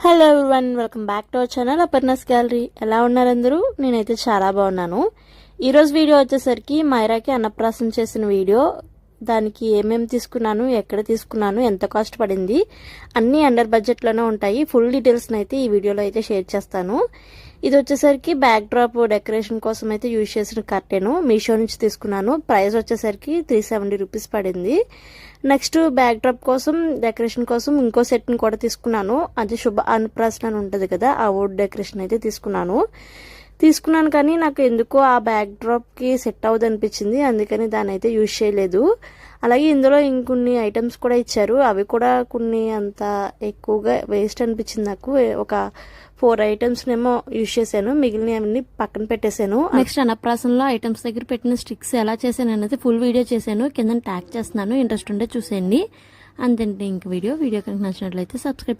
Hello everyone, welcome back to our channel Aparna's gallery. ఎలా ఉన్నారు అందరూ? నేనైతే చాలా బాగున్నాను. ఈరోజు వీడియో వచ్చేసరికి మైరాకి అన్నప్రాసం చేసిన వీడియో. దానికి ఏమేమి తీసుకున్నాను, ఎక్కడ తీసుకున్నాను, ఎంత కాస్ట్ పడింది, అన్నీ అండర్ బడ్జెట్లోనే ఉంటాయి. ఫుల్ డీటెయిల్స్ని అయితే ఈ వీడియోలో అయితే షేర్ చేస్తాను. ఇది వచ్చేసరికి బ్యాక్ డ్రాప్ డెకరేషన్ కోసం అయితే యూజ్ చేసిన కర్టెన్ మీషో నుంచి తీసుకున్నాను. ప్రైస్ వచ్చేసరికి 370 రూపీస్ పడింది. నెక్స్ట్ బ్యాక్ డ్రాప్ కోసం డెకరేషన్ కోసం ఇంకో సెట్ని కూడా తీసుకున్నాను. అది శుభ అన్నప్రాసన అని ఉంటుంది కదా, ఆ వుడ్ డెకరేషన్ అయితే తీసుకున్నాను కానీ నాకు ఎందుకో ఆ బ్యాక్ డ్రాప్కి సెట్ అవ్వదు అనిపించింది. అందుకని దాన్ని అయితే యూజ్ చేయలేదు. అలాగే ఇందులో ఇంకొన్ని ఐటమ్స్ కూడా ఇచ్చారు. అవి కూడా కొన్ని అంత ఎక్కువగా వేస్ట్ అనిపించింది నాకు. ఒక 4 ఐటమ్స్ నేమో యూజ్ చేశాను, మిగిలినవన్నీ పక్కన పెట్టేశాను. నెక్స్ట్ అన్నప్రాసనలో ఐటమ్స్ దగ్గర పెట్టిన స్టిక్స్ ఎలా చేశాను అనేది ఫుల్ వీడియో చేశాను, కింద ట్యాగ్ చేస్తున్నాను. ఇంట్రెస్ట్ ఉంటే చూసేయండి. అంతే. ఇంక వీడియో కనుక నచ్చినట్లయితే సబ్స్క్రైబ్